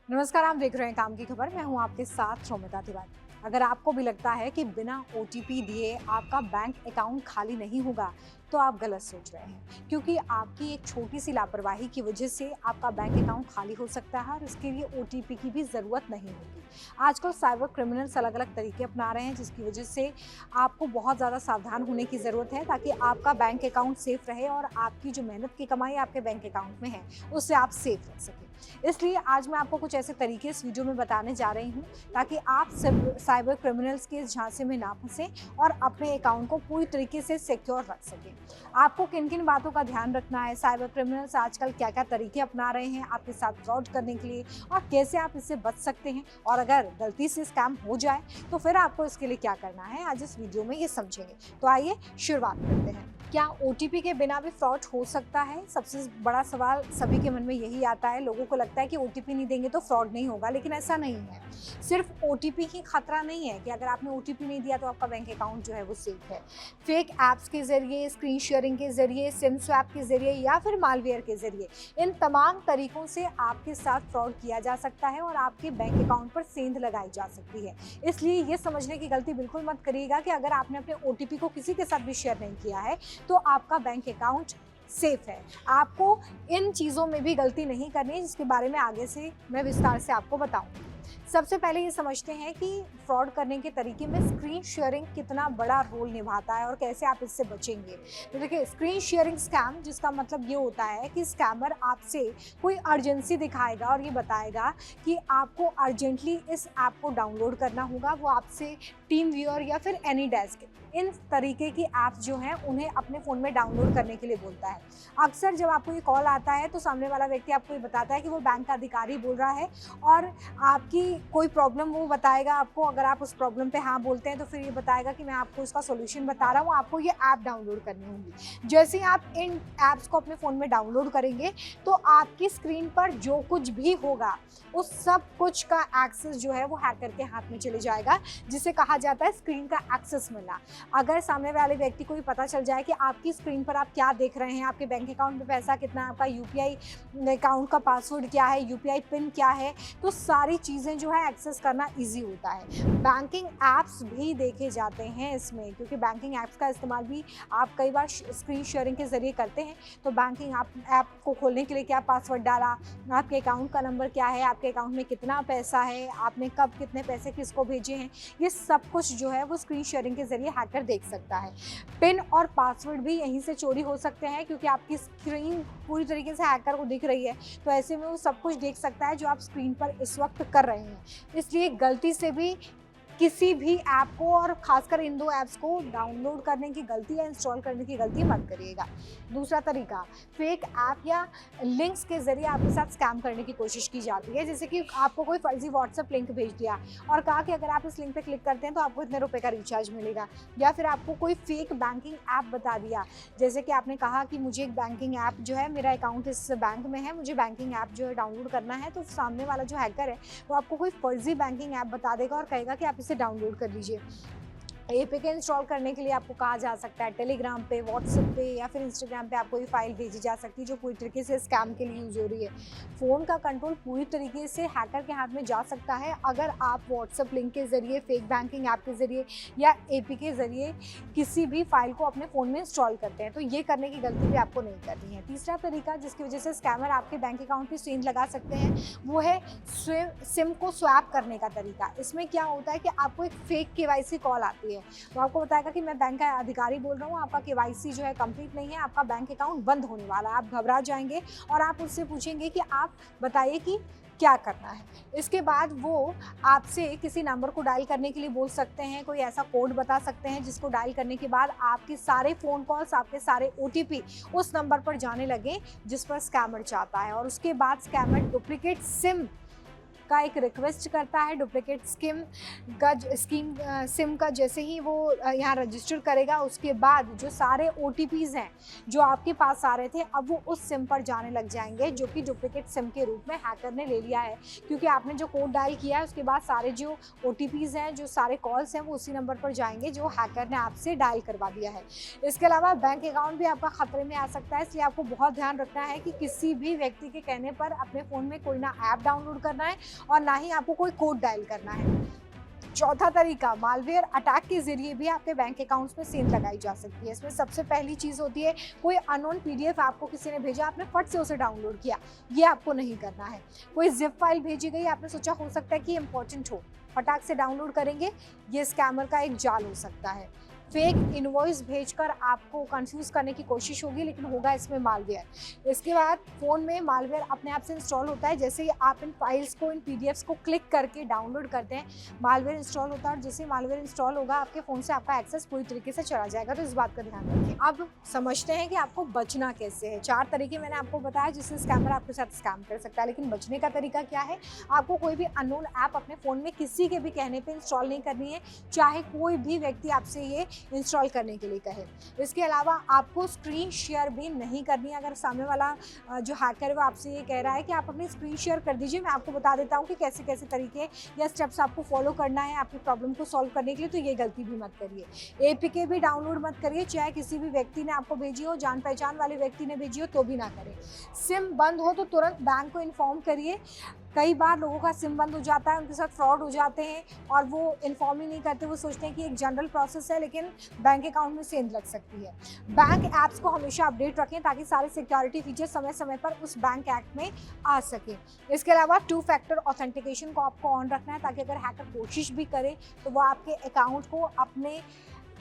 नमस्कार, आप देख रहे हैं काम की खबर। मैं हूं आपके साथ शौमिता तिवारी। अगर आपको भी लगता है कि बिना ओटीपी दिए आपका बैंक अकाउंट खाली नहीं होगा, तो आप गलत सोच रहे हैं, क्योंकि आपकी एक छोटी सी लापरवाही की वजह से आपका बैंक अकाउंट खाली हो सकता है और इसके लिए ओटीपी की भी जरूरत नहीं होगी। आजकल साइबर क्रिमिनल्स अलग अलग तरीके अपना रहे हैं, जिसकी वजह से आपको बहुत ज़्यादा सावधान होने की ज़रूरत है, ताकि आपका बैंक अकाउंट सेफ रहे और आपकी जो मेहनत की कमाई आपके बैंक अकाउंट में है उससे आप सेफ रह सकें। इसलिए आज मैं आपको कुछ ऐसे तरीके इस वीडियो में बताने जा रही हूँ, ताकि आप साइबर क्रिमिनल्स के इस झांसे में ना फंसें और अपने अकाउंट को पूरी तरीके से सिक्योर रख सकें। आपको किन किन बातों का ध्यान रखना है, साइबर क्रिमिनल्स आजकल क्या क्या तरीके अपना रहे हैं आपके साथ फ्रॉड करने के लिए, और कैसे आप इससे बच सकते हैं, और अगर गलती से स्कैम हो जाए तो फिर आपको इसके लिए क्या करना है, आज इस वीडियो में ये समझेंगे। तो आइए शुरुआत करते हैं। क्या ओटीपी के बिना भी फ्रॉड हो सकता है? सबसे बड़ा सवाल सभी के मन में यही आता है। लोगों को लगता है कि ओटीपी नहीं देंगे तो फ्रॉड नहीं होगा, लेकिन ऐसा नहीं है। सिर्फ ओटीपी ही खतरा नहीं है कि अगर आपने ओटीपी नहीं दिया तो आपका बैंक अकाउंट जो है वो सेफ है। फेक ऐप्स के जरिए, स्क्रीन शेयरिंग के जरिए, सिम स्वैप के जरिए या फिर मालवेयर के जरिए, इन तमाम तरीकों से आपके साथ फ्रॉड किया जा सकता है और आपके बैंक अकाउंट पर सेंध लगाई जा सकती है। इसलिए ये समझने की गलती बिल्कुल मत करिएगा कि अगर आपने अपने ओटीपी को किसी के साथ भी शेयर नहीं किया है तो आपका बैंक अकाउंट सेफ है। आपको इन चीज़ों में भी गलती नहीं करनी है, जिसके बारे में आगे से मैं विस्तार से आपको बताऊंगी। सबसे पहले ये समझते हैं कि फ्रॉड करने के तरीके में स्क्रीन शेयरिंग कितना बड़ा रोल निभाता है और कैसे आप इससे बचेंगे। तो देखिए, स्क्रीन शेयरिंग स्कैम, जिसका मतलब ये होता है कि स्कैमर आपसे कोई अर्जेंसी दिखाएगा और ये बताएगा कि आपको अर्जेंटली इस ऐप को डाउनलोड करना होगा। वो आपसे टीम व्यूअर या फिर एनी डेस्क, इन तरीके की ऐप्स जो हैं उन्हें अपने फ़ोन में डाउनलोड करने के लिए बोलता है। अक्सर जब आपको ये कॉल आता है तो सामने वाला व्यक्ति आपको ये बताता है कि वो बैंक का अधिकारी बोल रहा है और आपकी कोई प्रॉब्लम वो बताएगा आपको। अगर आप उस प्रॉब्लम पे हाँ बोलते हैं तो फिर ये बताएगा कि मैं आपको इसका सॉल्यूशन बता रहा हूँ, आपको ये ऐप डाउनलोड करनी होगी। जैसे ही आप इन ऐप्स को अपने फ़ोन में डाउनलोड करेंगे तो आपकी स्क्रीन पर जो कुछ भी होगा उस सब कुछ का एक्सेस जो है वो हैकर के हाथ में चले जाएगा, जिसे कहा जाता है स्क्रीन का एक्सेस मिलना। अगर सामने वाले व्यक्ति को भी पता चल जाए कि आपकी स्क्रीन पर आप क्या देख रहे हैं, आपके बैंक अकाउंट में पैसा कितना है, आपका यूपीआई अकाउंट का पासवर्ड क्या है, यूपीआई पिन क्या है, तो सारी चीज़ें जो है एक्सेस करना इजी होता है। बैंकिंग ऐप्स भी देखे जाते हैं इसमें, क्योंकि बैंकिंग ऐप्स का इस्तेमाल भी आप कई बार स्क्रीन शेयरिंग के ज़रिए करते हैं। तो बैंकिंग ऐप को खोलने के लिए क्या पासवर्ड डाला, आपके अकाउंट का नंबर क्या है, आपके अकाउंट में कितना पैसा है, आपने कब कितने पैसे किसको भेजे हैं, ये सब कुछ जो है वो स्क्रीन शेयरिंग के ज़रिए हैकर देख सकता है। पिन और पासवर्ड भी यहीं से चोरी हो सकते हैं, क्योंकि आपकी स्क्रीन पूरी तरीके से हैकर को दिख रही है, तो ऐसे में वो सब कुछ देख सकता है जो आप स्क्रीन पर इस वक्त कर रहे हैं। इसलिए गलती से भी किसी भी ऐप को, और खासकर इन दो ऐप्स को डाउनलोड करने की गलती या इंस्टॉल करने की गलती मत करिएगा। दूसरा तरीका, फेक ऐप या लिंक्स के ज़रिए आपके साथ स्कैम करने की कोशिश की जाती है। जैसे कि आपको कोई फर्जी व्हाट्सएप लिंक भेज दिया और कहा कि अगर आप इस लिंक पे क्लिक करते हैं तो आपको इतने रुपए का रिचार्ज मिलेगा, या फिर आपको कोई फेक बैंकिंग ऐप बता दिया। जैसे कि आपने कहा कि मुझे एक बैंकिंग ऐप जो है, मेरा अकाउंट इस बैंक में है, मुझे बैंकिंग ऐप जो है डाउनलोड करना है, तो सामने वाला जो हैकर है वो आपको कोई फर्जी बैंकिंग ऐप बता देगा और कहेगा कि आप इसे डाउनलोड कर लीजिए। एपीके इंस्टॉल करने के लिए आपको कहा जा सकता है टेलीग्राम पे, व्हाट्सएप पे या फिर इंस्टाग्राम पे आपको ये फाइल भेजी जा सकती है जो पूरी तरीके से स्कैम के लिए यूज़ हो रही है। फ़ोन का कंट्रोल पूरी तरीके से हैकर के हाथ में जा सकता है अगर आप व्हाट्सएप लिंक के ज़रिए, फेक बैंकिंग ऐप के ज़रिए या एपीके के ज़रिए किसी भी फाइल को अपने फ़ोन में इंस्टॉल करते हैं। तो ये करने की गलती भी आपको नहीं करनी है। तीसरा तरीका, जिसकी वजह से स्कैमर आपके बैंक अकाउंट की सेंध लगा सकते हैं, वो है सिम को स्वैप करने का तरीका। इसमें क्या होता है कि आपको एक फेक केवाईसी कॉल आती है, तो आपको बताएगा कि मैं बैंक का अधिकारी बोल रहा हूँ, आपका केवाईसी जो है कंप्लीट नहीं है, आपका बैंक अकाउंट बंद होने वाला है। आप घबरा जाएंगे और आप उससे पूछेंगे कि आप बताइए कि क्या करना है। इसके बाद वो आपसे किसी नंबर को डायल करने के लिए बोल सकते हैं, कोई ऐसा कोड बता सकते हैं जिसको डायल करने के बाद आपके सारे फ़ोन कॉल्स, आपके सारे ओटीपी उस नंबर पर जाने लगे जिस पर स्कैमर चाहता है। और उसके बाद स्कैमर डुप्लीकेट सिम का एक रिक्वेस्ट करता है। डुप्लीकेट सिम का जैसे ही वो यहाँ रजिस्टर करेगा, उसके बाद जो सारे ओटीपीज़ हैं जो आपके पास आ रहे थे, अब वो उस सिम पर जाने लग जाएंगे, जो कि डुप्लीकेट सिम के रूप में हैकर ने ले लिया है। क्योंकि आपने जो कोड डायल किया है उसके बाद सारे जो ओटीपीज़ हैं, जो सारे कॉल्स हैं, वो उसी नंबर पर जाएंगे जो हैकर ने आपसे डायल करवा दिया है। इसके अलावा बैंक अकाउंट भी आपका खतरे में आ सकता है, इसलिए आपको बहुत ध्यान रखना है कि किसी भी व्यक्ति के कहने पर अपने फ़ोन में कोई ना ऐप डाउनलोड करना है और ना ही आपको कोई कोड डायल करना है। चौथा तरीका, मालवेयर अटैक के जरिए भी आपके बैंक अकाउंट्स में सेंध लगाई जा सकती है। इसमें सबसे पहली चीज़ होती है, कोई अननोन पीडीएफ आपको किसी ने भेजा, आपने फट से उसे डाउनलोड किया, ये आपको नहीं करना है। कोई जिप फाइल भेजी गई, आपने सोचा हो सकता है कि इंपॉर्टेंट हो, फटाक से डाउनलोड करेंगे, ये स्कैमर का एक जाल हो सकता है। फेक इनवॉइस भेजकर आपको कंफ्यूज करने की कोशिश होगी, लेकिन होगा इसमें मालवेयर। इसके बाद फ़ोन में मालवेयर अपने आप से इंस्टॉल होता है। जैसे ही आप इन फाइल्स को, इन पीडीएफ्स को क्लिक करके डाउनलोड करते हैं, मालवेयर इंस्टॉल होता है और जैसे ही मालवेयर इंस्टॉल होगा, आपके फ़ोन से आपका एक्सेस पूरी तरीके से चला जाएगा। तो इस बात का ध्यान रखिए। अब समझते हैं कि आपको बचना कैसे है। 4 तरीके मैंने आपको बताया जिससे स्कैमर आपके साथ स्कैम कर सकता है, लेकिन बचने का तरीका क्या है? आपको कोई भी अननोन ऐप अपने फ़ोन में किसी के भी कहने पर इंस्टॉल नहीं करनी है, चाहे कोई भी व्यक्ति आपसे ये इंस्टॉल करने के लिए कहे। इसके अलावा आपको स्क्रीन शेयर भी नहीं करनी है। अगर सामने वाला जो हैकर है वो आपसे ये कह रहा है कि आप अपनी स्क्रीन शेयर कर दीजिए, मैं आपको बता देता हूँ कि कैसे कैसे तरीके या स्टेप्स आपको फॉलो करना है आपकी प्रॉब्लम को सॉल्व करने के लिए, तो ये गलती भी मत करिए। एपीके भी डाउनलोड मत करिए, चाहे किसी भी व्यक्ति ने आपको भेजी हो, जान पहचान वाले व्यक्ति ने भेजी हो तो भी ना करें। सिम बंद हो तो तुरंत बैंक को इन्फॉर्म करिए। कई बार लोगों का सिम बंद हो जाता है, उनके साथ फ्रॉड हो जाते हैं और वो इन्फॉर्म ही नहीं करते, वो सोचते हैं कि एक जनरल प्रोसेस है, लेकिन बैंक अकाउंट में सेंध लग सकती है। बैंक ऐप्स को हमेशा अपडेट रखें ताकि सारे सिक्योरिटी फीचर समय समय पर उस बैंक ऐप में आ सके। इसके अलावा 2 फैक्टर ऑथेंटिकेशन को आपको ऑन रखना है ताकि अगर हैकर कोशिश भी करे तो वो आपके अकाउंट को अपने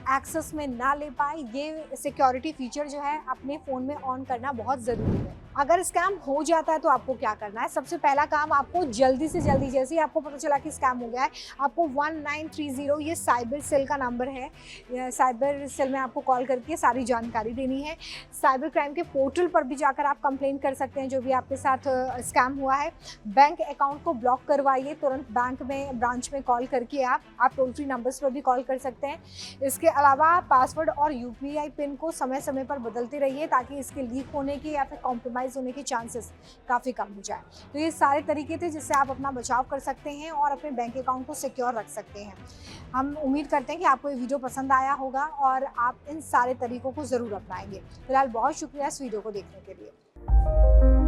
एक्सेस में ना ले पाए। ये सिक्योरिटी फीचर जो है अपने फ़ोन में ऑन करना बहुत ज़रूरी है। अगर स्कैम हो जाता है तो आपको क्या करना है? सबसे पहला काम, आपको जल्दी से जल्दी, जैसे ही आपको पता चला कि स्कैम हो गया है, आपको 1930 ये साइबर सेल का नंबर है, साइबर सेल में आपको कॉल करके सारी जानकारी देनी है। साइबर क्राइम के पोर्टल पर भी जाकर आप कंप्लेन कर सकते हैं जो भी आपके साथ स्कैम हुआ है। बैंक अकाउंट को ब्लॉक करवाइए, तुरंत बैंक में, ब्रांच में कॉल करके आप टोल फ्री नंबर्स पर भी कॉल कर सकते हैं। इसके अलावा पासवर्ड और यूपीआई पिन को समय समय पर बदलते रहिए ताकि इसके लीक होने की या फिर कॉम्प्रोमाइज़ होने के चांसेस काफ़ी कम हो जाए। तो ये सारे तरीके थे जिससे आप अपना बचाव कर सकते हैं और अपने बैंक अकाउंट को सिक्योर रख सकते हैं। हम उम्मीद करते हैं कि आपको ये वीडियो पसंद आया होगा और आप इन सारे तरीकों को ज़रूर अपनाएंगे। फिलहाल बहुत शुक्रिया इस वीडियो को देखने के लिए।